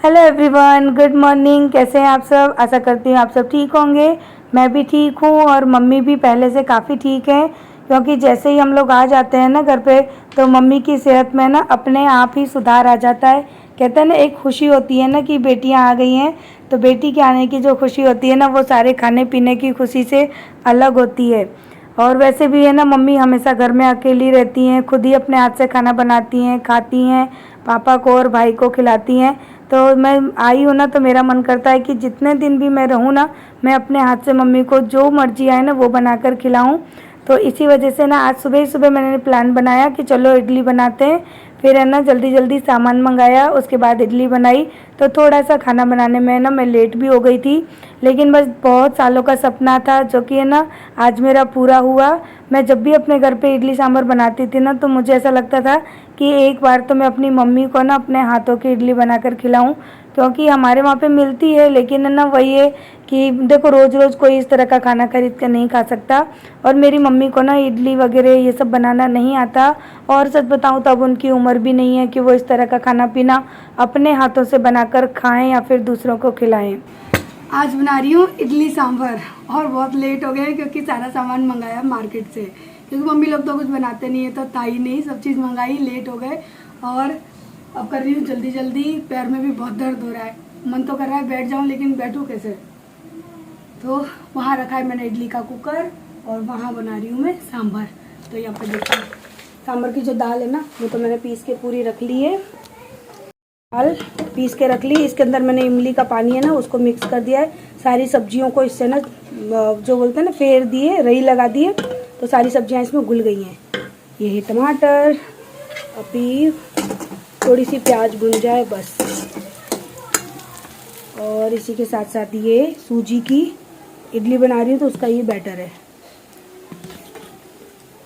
Hello everyone, good morning. कैसे हैं आप सब? आशा करती हूँ आप सब ठीक होंगे। मैं भी ठीक हूँ और मम्मी भी पहले से काफ़ी ठीक है, क्योंकि जैसे ही हम लोग आ जाते हैं ना घर पे, तो मम्मी की सेहत में ना अपने आप ही सुधार आ जाता है। कहते हैं ना, एक खुशी होती है ना कि बेटियाँ आ गई हैं, तो बेटी के आने की जो खुशी होती है ना, वो सारे खाने पीने की खुशी से अलग होती है। और वैसे भी है ना, मम्मी हमेशा घर में अकेली रहती हैं, खुद ही अपने हाथ से खाना बनाती हैं, खाती हैं, पापा को और भाई को खिलाती हैं। तो मैं आई हूँ ना, तो मेरा मन करता है कि जितने दिन भी मैं रहूँ ना, मैं अपने हाथ से मम्मी को जो मर्जी आए ना वो बनाकर खिलाऊँ। तो इसी वजह से ना आज सुबह ही सुबह मैंने प्लान बनाया कि चलो इडली बनाते हैं। फिर है ना जल्दी जल्दी सामान मंगाया, उसके बाद इडली बनाई। तो थोड़ा सा खाना बनाने में ना मैं लेट भी हो गई थी, लेकिन बस बहुत सालों का सपना था जो कि है ना आज मेरा पूरा हुआ। मैं जब भी अपने घर पे इडली सांभर बनाती थी ना, तो मुझे ऐसा लगता था कि एक बार तो मैं अपनी मम्मी को ना अपने हाथों की इडली बनाकर खिलाऊं, क्योंकि हमारे वहाँ पे मिलती है, लेकिन है ना वही है कि देखो रोज़ रोज़ कोई इस तरह का खाना खरीद कर नहीं खा सकता। और मेरी मम्मी को ना इडली वगैरह ये सब बनाना नहीं आता, और सच बताऊं तब उनकी उम्र भी नहीं है कि वो इस तरह का खाना पीना अपने हाथों से बनाकर खाएं या फिर दूसरों को खिलाएं। आज बना रही हूँ इडली सांभर, और बहुत लेट हो गए क्योंकि सारा सामान मंगाया मार्केट से, क्योंकि मम्मी लोग तो कुछ बनाते नहीं है, तो ताई नहीं सब चीज़ मंगाई, लेट हो गए। और अब कर रही हूँ जल्दी जल्दी। पैर में भी बहुत दर्द हो रहा है, मन तो कर रहा है बैठ जाऊँ, लेकिन बैठूँ कैसे। तो वहाँ रखा है मैंने इडली का कुकर, और वहाँ बना रही हूँ मैं सांभर। तो यहाँ पर देखिए, सांभर की जो दाल है ना, वो तो मैंने पीस के पूरी रख ली है। दाल पीस के रख ली, इसके अंदर मैंने इमली का पानी है ना उसको मिक्स कर दिया है। सारी सब्जियों को इससे ना जो बोलते हैं ना फेर दिए, रई लगा दिए, तो सारी सब्जियां इसमें घुल गई हैं। ये है टमाटर, अभी थोड़ी सी प्याज भुन जाए बस। और इसी के साथ साथ ये सूजी की इडली बना रही हूँ, तो उसका ये बैटर है।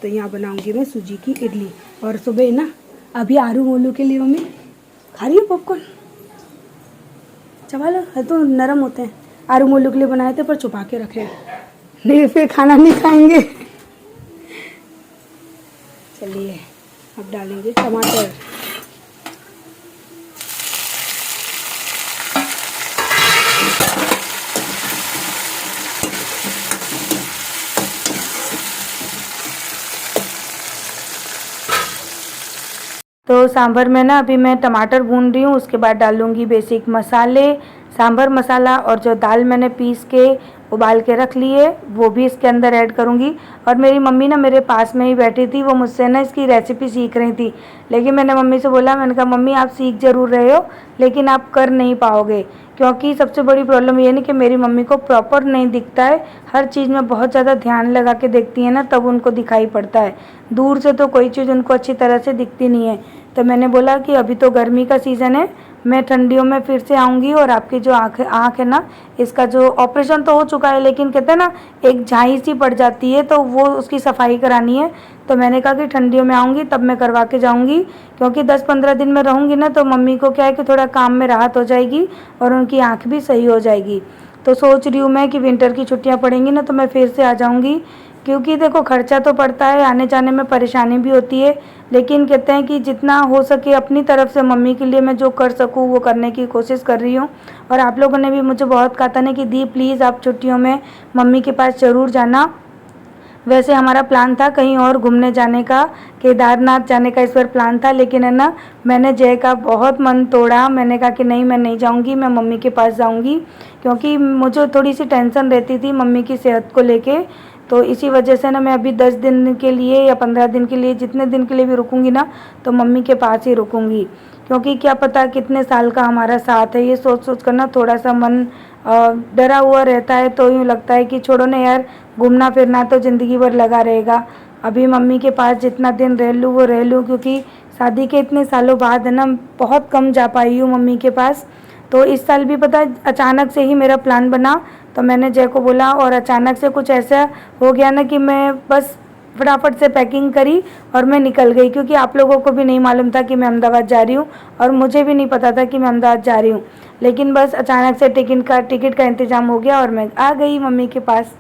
तो यहाँ बनाऊंगी मैं सूजी की इडली। और सुबह ना अभी आलू मोलू के लिए मम्मी खा रही हूँ पॉपकॉर्न, चबा लो, है तो नरम होते हैं। आलू मोलू के लिए बनाए थे पर छुपा के रखे, नहीं फिर खाना नहीं खाएंगे। चलिए अब डालेंगे टमाटर। तो सांभर में ना अभी मैं टमाटर भून रही हूँ, उसके बाद डालूँगी बेसिक मसाले, सांभर मसाला, और जो दाल मैंने पीस के उबाल के रख ली है वो भी इसके अंदर ऐड करूँगी। और मेरी मम्मी ना मेरे पास में ही बैठी थी, वो मुझसे ना इसकी रेसिपी सीख रही थी, लेकिन मैंने मम्मी से बोला, मैंने कहा मम्मी आप सीख ज़रूर रहे हो, लेकिन आप कर नहीं पाओगे, क्योंकि सबसे बड़ी प्रॉब्लम ये नहीं कि मेरी मम्मी को प्रॉपर नहीं दिखता है। हर चीज़ में बहुत ज़्यादा ध्यान लगा के देखती है ना, तब उनको दिखाई पड़ता है, दूर से तो कोई चीज़ उनको अच्छी तरह से दिखती नहीं है। तो मैंने बोला कि अभी तो गर्मी का सीज़न है, मैं ठंडियों में फिर से आऊँगी, और आपकी जो आँख है ना, इसका जो ऑपरेशन तो हो चुका है, लेकिन कहते हैं ना एक झाई सी पड़ जाती है, तो वो उसकी सफाई करानी है। तो मैंने कहा कि ठंडियों में आऊँगी तब मैं करवा के जाऊँगी, क्योंकि 10-15 दिन में रहूँगी ना, तो मम्मी को क्या है कि थोड़ा काम में राहत हो जाएगी और उनकी आँख भी सही हो जाएगी। तो सोच रही हूँ मैं कि विंटर की छुट्टियाँ पड़ेंगी ना, तो मैं फिर से आ जाऊँगी, क्योंकि देखो खर्चा तो पड़ता है, आने जाने में परेशानी भी होती है, लेकिन कहते हैं कि जितना हो सके अपनी तरफ से मम्मी के लिए मैं जो कर सकूँ वो करने की कोशिश कर रही हूँ। और आप लोगों ने भी मुझे बहुत कहा था ना कि दी प्लीज़ आप छुट्टियों में मम्मी के पास ज़रूर जाना। वैसे हमारा प्लान था कहीं और घूमने जाने का, केदारनाथ जाने का इस बार प्लान था, लेकिन है ना मैंने जय का बहुत मन तोड़ा। मैंने कहा कि नहीं मैं नहीं जाऊंगी, मैं मम्मी के पास जाऊंगी, क्योंकि मुझे थोड़ी सी टेंशन रहती थी मम्मी की सेहत को लेके। तो इसी वजह से ना मैं अभी 10 दिन के लिए या 15 दिन के लिए, जितने दिन के लिए भी रुकूंगी ना, तो मम्मी के पास ही रुकूंगी, क्योंकि क्या पता कितने साल का हमारा साथ है, ये सोच सोच कर ना थोड़ा सा मन डरा हुआ रहता है। तो यूँ लगता है कि छोड़ो ना यार, घूमना फिरना तो ज़िंदगी भर लगा रहेगा, अभी मम्मी के पास जितना दिन रह लूँ वो रह लूँ, क्योंकि शादी के इतने सालों बाद है ना बहुत कम जा पाई हूँ मम्मी के पास। तो इस साल भी पता अचानक से ही मेरा प्लान बना, तो मैंने जय को बोला, और अचानक से कुछ ऐसा हो गया ना कि मैं बस फटाफट से पैकिंग करी और मैं निकल गई, क्योंकि आप लोगों को भी नहीं मालूम था कि मैं अहमदाबाद जा रही हूँ, और मुझे भी नहीं पता था कि मैं अहमदाबाद जा रही हूँ, लेकिन बस अचानक से टिकट का इंतज़ाम हो गया और मैं आ गई मम्मी के पास।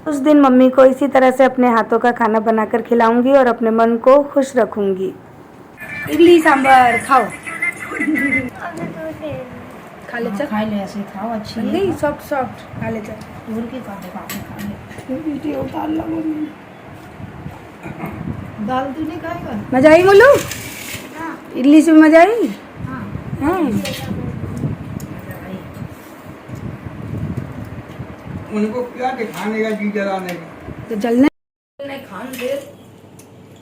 उस दिन मम्मी को इसी तरह से अपने हाथों का खाना बनाकर खिलाऊंगी और अपने मन को खुश रखूंगी। इडली सांभर खाओ। खा ले चल, खा ले, ऐसे खाओ, अच्छी बन है। गई सॉफ्ट सॉफ्ट, खा ले चल। दूर की खाते खाते खा ले। वीडियो उतार लो मम्मी। दाल तूने खाएगा? मजा आई बोलो? हाँ इडली से मजा आई? हाँ हाँ उनको क्या दिखाने का, जी जलाने का। तो जलने खान दे,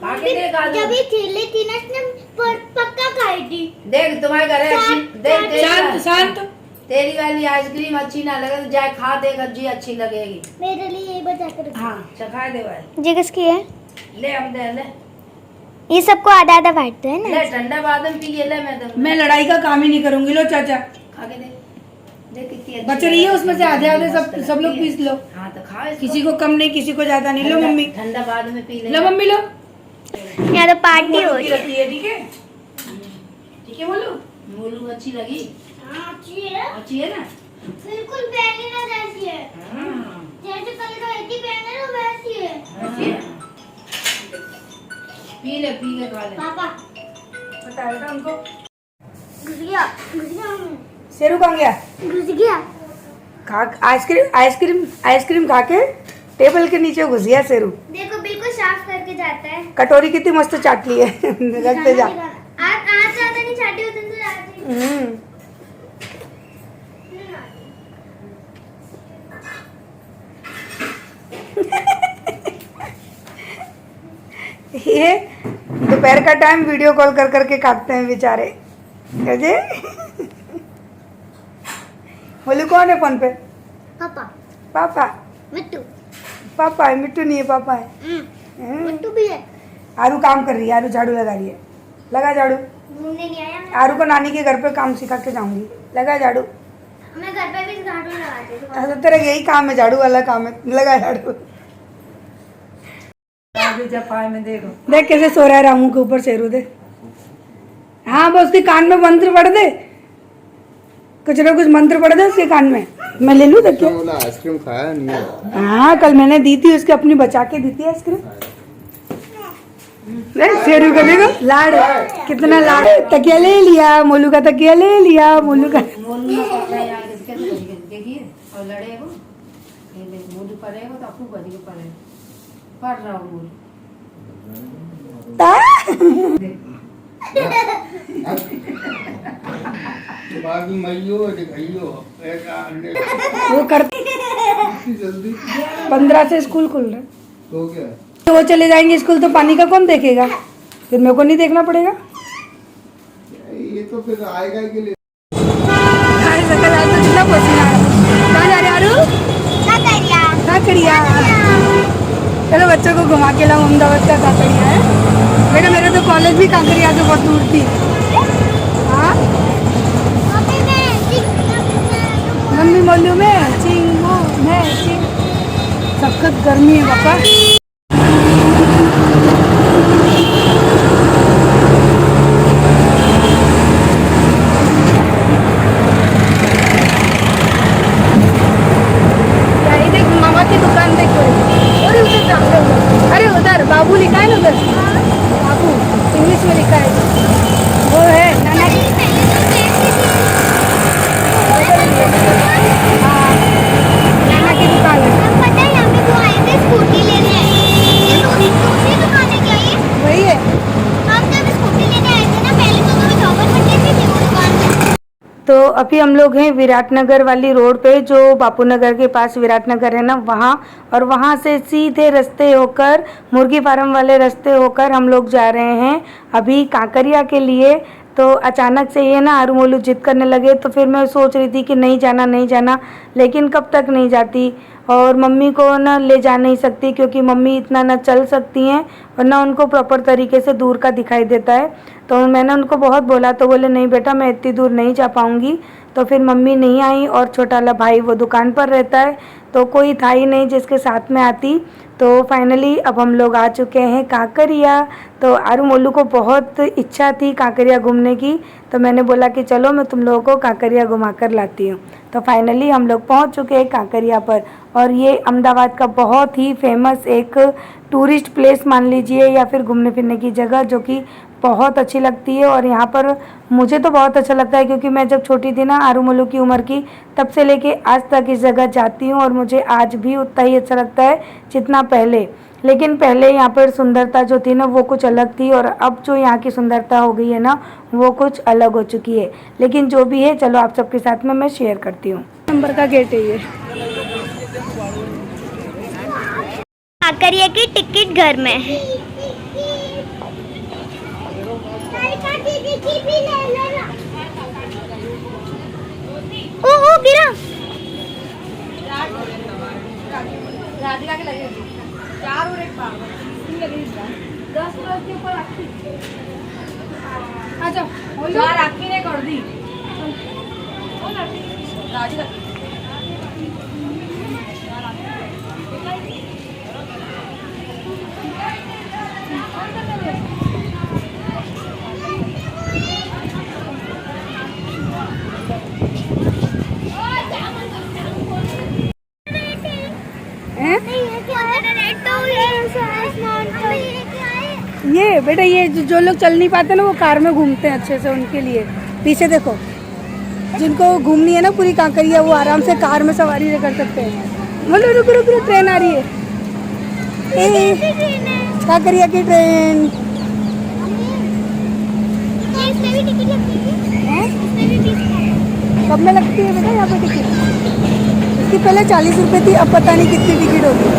खा के देख आज। जब ये खेली थी ना इसने पक्का खाई थी। देख तुम्हारे घर है अच्छी, देख शांत शांत। तेरी वाली आइसक्रीम अच्छी ना लगे तो जाए खा देख, अच्छी अच्छी लगेगी। मेरे लिए यही बचा कर रखी। हाँ चखा दे भाई, ये किसकी है? ले हम दे ले, ये सबको आधा आधा बांटते हैं ना। ले ठंडा बादम पी ले, मैं दे मैं लड़ाई का काम ही नहीं करूंगी। लो चाचा, खा के देख, देख कितनी अच्छी बच रही है लगे। उसमें से आधे आधे सब लोग पीस लो। हाँ तो खा इसको। किसी को कम नहीं, किसी को ज्यादा नहीं। लो मम्मी, ठंडा बाद में पी ले। लो मम्मी लो। यहाँ तो पार्टी हो रही है। रखी है, ठीक है ठीक है बोलो। मोलू अच्छी लगी? अच्छी है, अच्छी है ना? बिल्कुल पहले ना जैसी है। जैसे कल रोटी पहने ना वैसी है। अच्छी है? पी ले खा ले। पापा बताएगा उनको। घुस गया मम्मी। शेरू कहाँ गया? घुस गया। खा आइसक्रीम खा के टेबल के नीचे घुस गया शेरू। देखो बिल्कुल साफ करके जाता है। कटोरी कितनी मस्त चाट ली है। रखते जा। आज ज्यादा नहीं चाटी उस दिन से चाटी। ये दोपहर का टाइम वीडियो कॉल कर करके काटते हैं बेचारे। अजय बोले कौन है फोन पे? पापा पापा। मिट्टू। पापा है, मिट्टू नहीं है, पापा है। मिट्टू भी है। आरू काम कर रही है, आरू झाड़ू लगा रही है। लगा झाड़ू। घूमने नहीं आया मैं। आरू को नानी के घर पे काम सिखा के जाऊंगी। लगा झाड़ू। मैं घर पे भी झाड़ू लगाती हूँ। अच्छा तेरा यही काम है, झाड़ू वाला काम है। लगा झाड़ू। जपाए में देखो, देख कैसे सो रहा है रामू के ऊपर शेरू। दे हाँ बस उसके कान में मंत्र पढ़ दे, कुछ ना कुछ मंत्र पढ़ दे उसके कान में। मैं ले लूँ देख के। बोला आइसक्रीम खाया नहीं है। हाँ कल मैंने दी थी उसके, अपनी बचा के दी थी आइसक्रीम। देख शेरू का देखो लाड़, कितना लाड़। तकिया ले लिया, मोलू का तकिया ले लिया। मोलू का मोलू ना पकड़ा यार, किसके तो देखिए और लड़ेगा, ये देख मोलू पड़ेगा तो आपको बड़ी को पड़ेगा, पढ़ रहा हूँ मोलू। बाकी मैयो दिखाइयो एक अंडे वो करते जल्दी 15 से स्कूल खुल रहा है। तो क्या तो वो चले जाएंगे स्कूल तो पानी का कौन देखेगा? फिर मेरे को नहीं देखना पड़ेगा। ये तो फिर आएगा के लिए। कहाँ जा रहे आरू? काकड़िया। चलो बच्चों को घुमा के लाओ अहमदाबाद का काकड़िया है। बेटा मेरे तो कॉलेज भी काकड़िया से बहुत दूर थी। हाँ मम्मी मोलू में चिंगू में सख्त गर्मी है पापा। अरे उधर बाबू लिखा है ना, उधर बाबू इंग्लिश में लिखा है, वो है नाना की। हाँ नाना की दुकान है। पता है यहाँ पे वो आए थे स्कूटी लेने। ये दूसरी दुकान है क्या ये? वही है। हम जब स्कूटी लेने आए थे ना पहले तो हमें चौबन मंडी थी वो दुकान में। तो अभी हम लोग हैं विराटनगर वाली रोड पे, जो बापू नगर के पास विराटनगर है ना वहाँ। और वहाँ से सीधे रास्ते होकर, मुर्गी फार्म वाले रास्ते होकर हम लोग जा रहे हैं अभी कांकरिया के लिए। तो अचानक से ये ना आरू मोलू जिद करने लगे, तो फिर मैं सोच रही थी कि नहीं जाना नहीं जाना, लेकिन कब तक नहीं जाती। और मम्मी को ना ले जा नहीं सकती क्योंकि मम्मी इतना ना चल सकती हैं और ना उनको प्रॉपर तरीके से दूर का दिखाई देता है। तो मैंने उनको बहुत बोला तो बोले नहीं बेटा मैं इतनी दूर नहीं जा पाऊँगी। तो फिर मम्मी नहीं आई और छोटा वाला भाई वो दुकान पर रहता है, तो कोई था ही नहीं जिसके साथ में आती। तो फाइनली अब हम लोग आ चुके हैं कांकरिया। तो आरू मोलू को बहुत इच्छा थी कांकरिया घूमने की, तो मैंने बोला कि चलो मैं तुम लोगों को कांकरिया घुमा कर लाती हूँ। तो फाइनली हम लोग पहुंच चुके हैं कांकरिया पर। और ये अहमदाबाद का बहुत ही फेमस एक टूरिस्ट प्लेस मान लीजिए या फिर घूमने फिरने की जगह, जो कि बहुत अच्छी लगती है। और यहाँ पर मुझे तो बहुत अच्छा लगता है, क्योंकि मैं जब छोटी थी ना, आरूमलू की उम्र की, तब से लेके आज तक इस जगह जाती हूँ और मुझे आज भी उतना ही अच्छा लगता है जितना पहले। लेकिन पहले यहाँ पर सुंदरता जो थी ना वो कुछ अलग थी, और अब जो यहाँ की सुंदरता हो गई है ना वो कुछ अलग हो चुकी है। लेकिन जो भी है, चलो आप सबके साथ में मैं शेयर करती हूँ। नंबर का गेट है ये। काकरिया की टिकट घर में है। ओ गिरा। राधिका के लगेगी 4 और 1 पाव 10 के ऊपर राखी। अच्छा जा राखी ने कर दी। राधिका ये बेटा, ये जो लोग चल नहीं पाते ना, वो कार में घूमते हैं अच्छे से, उनके लिए। पीछे देखो, जिनको घूमनी है ना पूरी कांकरिया, वो आराम से कार में सवारी कर सकते हैं। बोलो रुक रुक रुक, ट्रेन आ रही है। कांकरिया की ट्रेन। कब में लगती है बेटा यहाँ पे टिकट? इसकी पहले 40 रुपए थी, अब पता नहीं कितनी टिकट होगी।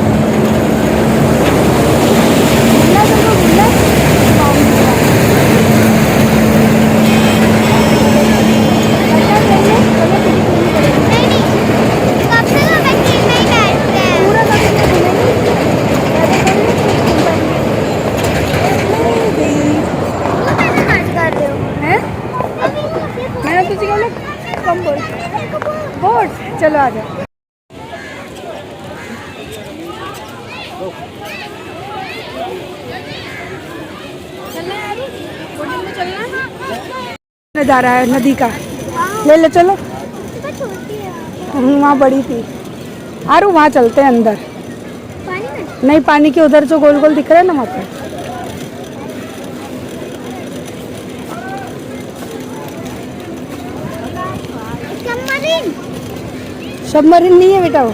चलो आ जाओ। जा रहा है नदी का, ले ले चलो। वहाँ बड़ी थी। आरू वहाँ चलते हैं अंदर। नहीं, पानी के उधर जो गोल गोल दिख रहा है ना वहाँ पे। सबमरीन नहीं है बेटा वो।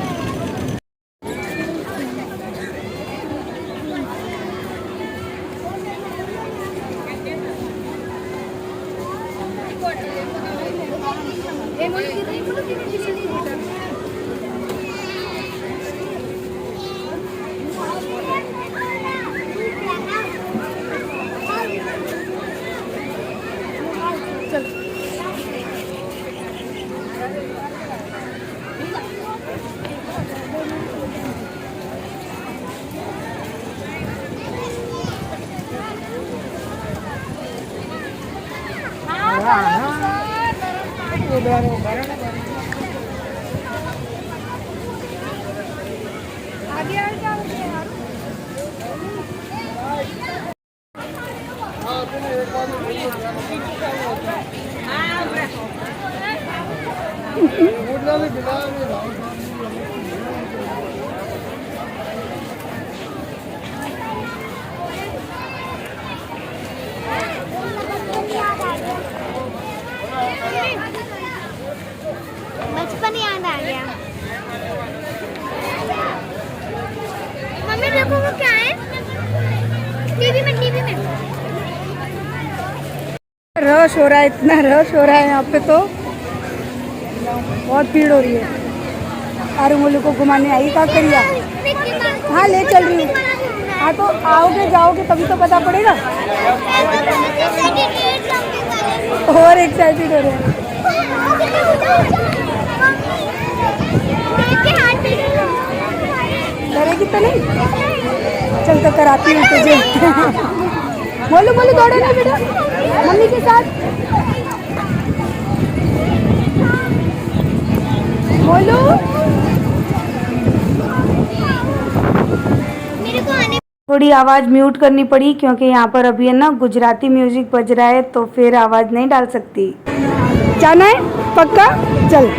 बचपन याद आ गया। मम्मी देखो वो क्या है? टीवी में रश हो रहा है, इतना रश हो रहा है यहाँ पे, तो बहुत भीड़ हो रही है। आरूमलू को घुमाने आई काकरिया। हाँ ले चल रही हूँ। हाँ तो आओगे जाओगे तभी तो पता पड़ेगा। और एक्साइटेड हो रहे हैं। डरेगी तो नहीं? चल तो कराती हूँ तुझे। बोलो बोलो, दौड़ो ना बेटा मम्मी के साथ। बोलो। थोड़ी आवाज़ म्यूट करनी पड़ी क्योंकि यहाँ पर अभी है ना गुजराती म्यूजिक बज रहा है, तो फिर आवाज़ नहीं डाल सकती। जाना है पक्का? चल।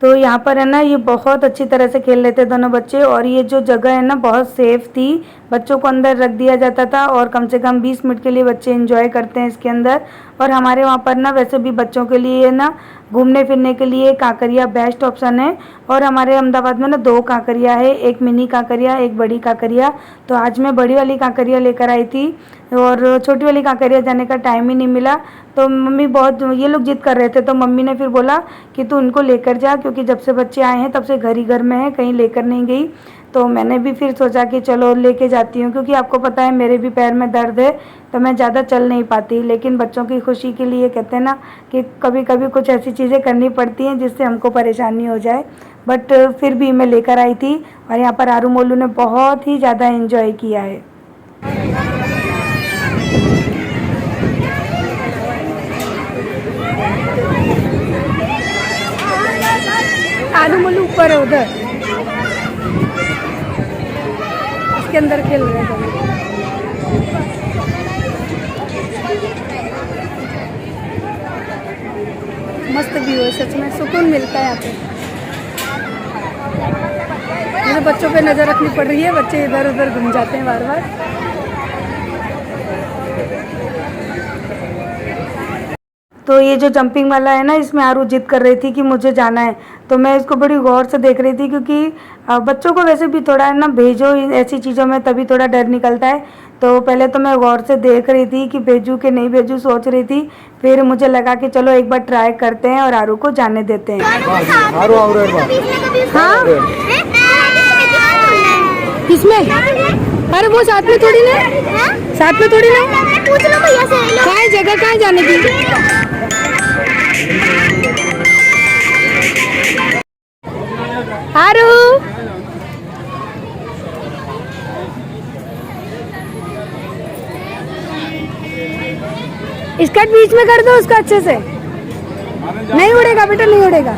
तो यहाँ पर है ना ये बहुत अच्छी तरह से खेल रहे थे दोनों बच्चे, और ये जो जगह है ना बहुत सेफ़ थी, बच्चों को अंदर रख दिया जाता था और कम से कम 20 मिनट के लिए बच्चे एंजॉय करते हैं इसके अंदर। और हमारे वहाँ पर ना वैसे भी बच्चों के लिए ना घूमने फिरने के लिए काकरिया बेस्ट ऑप्शन है। और हमारे अहमदाबाद में ना 2 काकरिया है, एक मिनी काकरिया, एक बड़ी काकरिया। तो आज मैं बड़ी वाली काकरिया लेकर आई थी और छोटी वाली काकरिया जाने का टाइम ही नहीं मिला। तो मम्मी बहुत ये लोग जिद कर रहे थे, तो मम्मी ने फिर बोला कि तू इनको लेकर जा, क्योंकि जब से बच्चे आए हैं तब से घर ही घर में है, कहीं लेकर नहीं गई। तो मैंने भी फिर सोचा कि चलो लेके जाती हूँ, क्योंकि आपको पता है मेरे भी पैर में दर्द है तो मैं ज़्यादा चल नहीं पाती। लेकिन बच्चों की खुशी के लिए कहते हैं ना कि कभी कभी कुछ ऐसी चीज़ें करनी पड़ती हैं जिससे हमको परेशानी हो जाए। बट फिर भी मैं लेकर आई थी और यहाँ पर आरू मोलू ने बहुत ही ज़्यादा एंजॉय किया है। आलू मोलू ऊपर है उधर, इसके अंदर खेल रहे हैं। मस्त व्यू है, सच में सुकून मिलता है यहाँ पे। मुझे बच्चों पे नज़र रखनी पड़ रही है, बच्चे इधर उधर घूम जाते हैं बार बार। तो ये जो जंपिंग वाला है ना, इसमें आरू जिद कर रही थी कि मुझे जाना है, तो मैं इसको बड़ी गौर से देख रही थी, क्योंकि बच्चों को वैसे भी थोड़ा है ना भेजो ऐसी चीज़ों में, तभी थोड़ा डर निकलता है। तो पहले तो मैं गौर से देख रही थी कि भेजूँ कि नहीं भेजूँ, सोच रही थी। फिर मुझे लगा कि चलो एक बार ट्राई करते हैं और आरू को जाने देते हैं। हाँ किसमें? अरे वो साथ में थोड़ी ना, साथ में थोड़ी ना। पूछ लो भैया से, कहाँ है जगह, कहाँ है जाने की? आरू इसका बीच में कर दो उसका अच्छे से। नहीं उड़ेगा बेटा, नहीं उड़ेगा।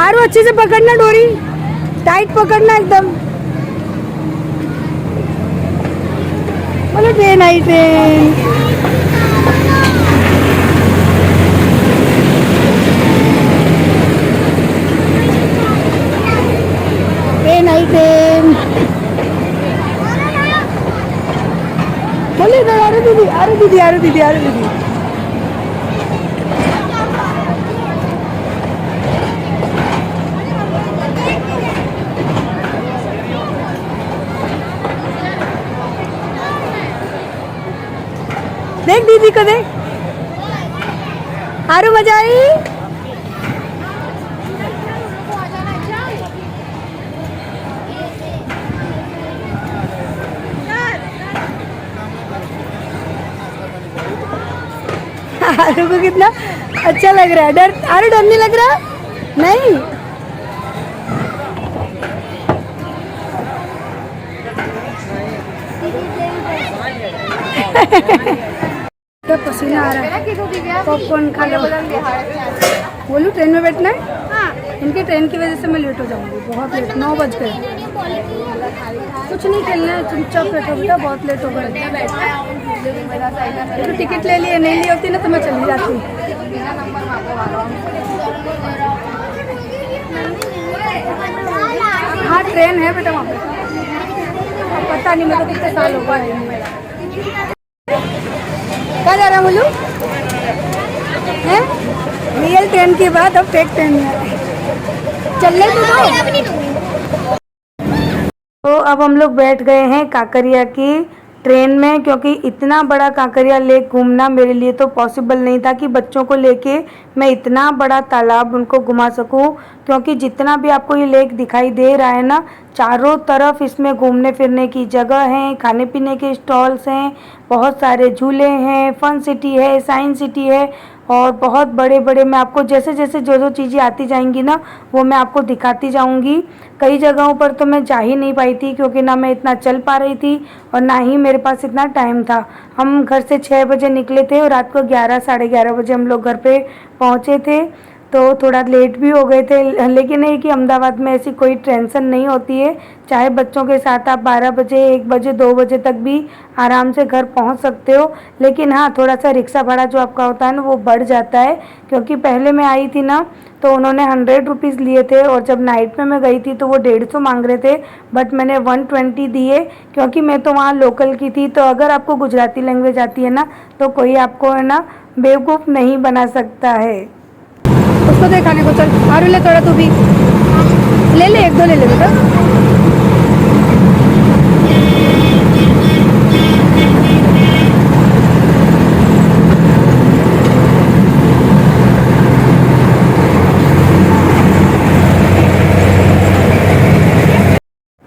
आरू अच्छे से पकड़ना, डोरी टाइट पकड़ना एकदम। बोलो day night train. Day night train. बोले इधर, अरे दीदी, अरे दीदी, अरे दीदी, अरे दीदी। देख दीदी को देख, आरू मजा आई। आरू को कितना अच्छा लग रहा है। डर, आरू डर नहीं लग रहा? नहीं। तो पसीना आ रहा है, पॉपकॉर्न खा लो। बोलू ट्रेन में बैठना है? इनकी ट्रेन की वजह से मैं लेट हो जाऊंगी, बहुत लेट, 9 बज गए। कुछ नहीं खेलना है, चुपचाप बैठो बेटा, बहुत लेट हो गए। तो टिकट ले लिए, नहीं ली होती ना तो मैं चली जाती। हाँ ट्रेन है बेटा वहाँ पे, पता नहीं मेरे को कितने साल हो गए। कहाँ जा रहा बोलू है? रियल ट्रेन के बाद अब फेक ट्रेन में चल रहे तो अब हम लोग बैठ गए हैं काकरिया की ट्रेन में, क्योंकि इतना बड़ा काकरिया लेक घूमना मेरे लिए तो पॉसिबल नहीं था कि बच्चों को लेके मैं इतना बड़ा तालाब उनको घुमा सकूं। क्योंकि जितना भी आपको ये लेक दिखाई दे रहा है ना, चारों तरफ इसमें घूमने फिरने की जगह है, खाने पीने के स्टॉल्स हैं, बहुत सारे झूले हैं, फन सिटी है, साइंस सिटी है, और बहुत बड़े बड़े, मैं आपको जैसे जैसे जो जो चीज़ें आती जाएंगी ना वो मैं आपको दिखाती जाऊंगी। कई जगहों पर तो मैं जा ही नहीं पाई थी, क्योंकि ना मैं इतना चल पा रही थी और ना ही मेरे पास इतना टाइम था। हम घर से 6 बजे निकले थे और रात को 11 साढ़े 11 बजे हम लोग घर पे पहुँचे थे। तो थोड़ा लेट भी हो गए थे, लेकिन ये कि अहमदाबाद में ऐसी कोई टेंशन नहीं होती है। चाहे बच्चों के साथ आप 12 बजे, 1 बजे, 2 बजे तक भी आराम से घर पहुंच सकते हो। लेकिन हाँ, थोड़ा सा रिक्शा भाड़ा जो आपका होता है ना वो बढ़ जाता है, क्योंकि पहले मैं आई थी ना तो उन्होंने 100 रुपीज़ लिए थे, और जब नाइट में मैं गई थी तो वो 150 मांग रहे थे, बट मैंने 120 दिए, क्योंकि मैं तो वहाँ लोकल की थी। तो अगर आपको गुजराती लैंग्वेज आती है ना तो कोई आपको है ना बेवकूफ़ नहीं बना सकता है। उसको दे खाने को, चल आरू ले थोड़ा, तू भी ले ले, 1-2 ले ले बेटा।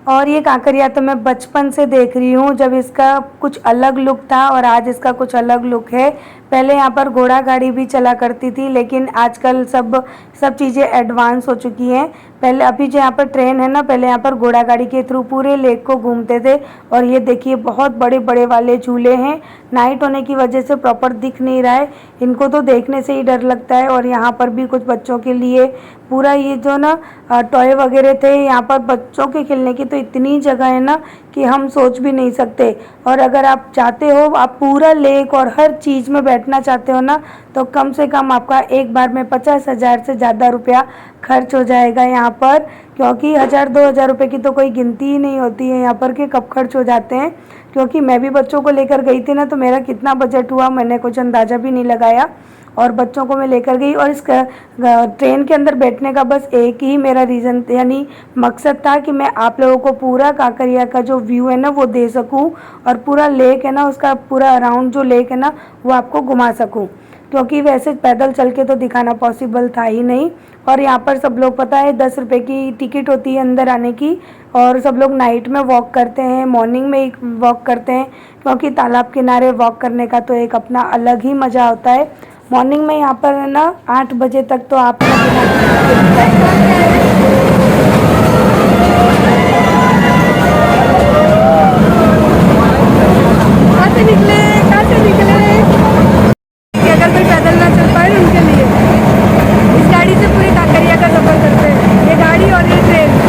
और ये कांकरिया तो मैं बचपन से देख रही हूँ, जब इसका कुछ अलग लुक था और आज इसका कुछ अलग लुक है। पहले यहाँ पर घोड़ा गाड़ी भी चला करती थी, लेकिन आजकल सब चीज़ें एडवांस हो चुकी हैं। पहले अभी जो यहाँ पर ट्रेन है ना, पहले यहाँ पर घोड़ा गाड़ी के थ्रू पूरे लेक को घूमते थे। और ये देखिए बहुत बड़े बड़े वाले झूले हैं। नाइट होने की वजह से प्रॉपर दिख नहीं रहा है, इनको तो देखने से ही डर लगता है। और यहाँ पर भी कुछ बच्चों के लिए पूरा ये जो ना टॉय वगैरह थे, यहाँ पर बच्चों के खेलने की तो इतनी जगह है ना कि हम सोच भी नहीं सकते। और अगर आप चाहते हो, आप पूरा लेक और हर चीज़ में बैठना चाहते हो ना, तो कम से कम आपका एक बार में 50,000 से ज़्यादा रुपया खर्च हो जाएगा यहाँ पर, क्योंकि 1,000-2,000 रुपये की तो कोई गिनती ही नहीं होती है यहाँ पर कि कब खर्च हो जाते हैं। क्योंकि मैं भी बच्चों को लेकर गई थी ना, तो मेरा कितना बजट हुआ मैंने कुछ अंदाज़ा भी नहीं लगाया, और बच्चों को मैं लेकर गई। और इस ट्रेन के अंदर बैठने का बस एक ही मेरा रीज़न यानी मकसद था कि मैं आप लोगों को पूरा कांकरिया का जो व्यू है ना वो दे सकूं, और पूरा लेक है ना उसका पूरा अराउंड जो लेक है ना वो आपको घुमा सकूं, क्योंकि वैसे पैदल चल के तो दिखाना पॉसिबल था ही नहीं। और यहाँ पर सब लोग, पता है, 10 रुपये की टिकट होती है अंदर आने की, और सब लोग नाइट में वॉक करते हैं, मॉर्निंग में एक वॉक करते हैं, क्योंकि तालाब किनारे वॉक करने का तो एक अपना अलग ही मज़ा होता है। मॉर्निंग में यहाँ पर है ना 8 बजे तक तो आप कहाँ से निकले कि अगर कोई पैदल ना चल पाए उनके लिए इस गाड़ी से पूरी कांकरिया का सफर करते हैं, ये गाड़ी और ये ट्रेन।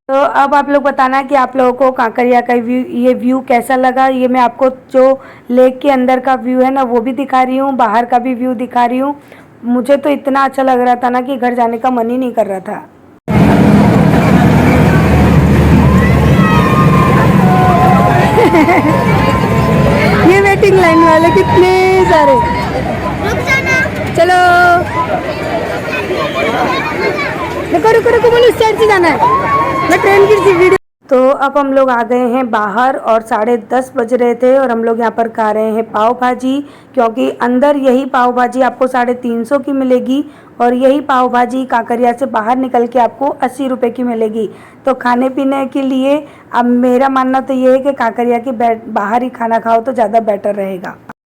तो अब आप लोग बताना कि आप लोगों को कांकरिया का ये व्यू कैसा लगा। ये मैं आपको जो लेक के अंदर का व्यू है ना वो भी दिखा रही हूँ, बाहर का भी व्यू दिखा रही हूँ। मुझे तो इतना अच्छा लग रहा था ना कि घर जाने का मन ही नहीं कर रहा था। ये वेटिंग लाइन वाले कितने सारे, चलो रुको रुको, बोलो इस साइड से जाना है, मैं ट्रेन की वीडियो। तो अब हम लोग आ गए हैं बाहर, और 10:30 बज रहे थे, और हम लोग यहाँ पर खा रहे हैं पाव भाजी, क्योंकि अंदर यही पाव भाजी आपको 350 की मिलेगी, और यही पाव भाजी कांकरिया से बाहर निकल के आपको 80 रुपये की मिलेगी। तो खाने पीने के लिए अब मेरा मानना तो ये है कि कांकरिया के बाहर ही खाना खाओ तो ज़्यादा बेटर रहेगा।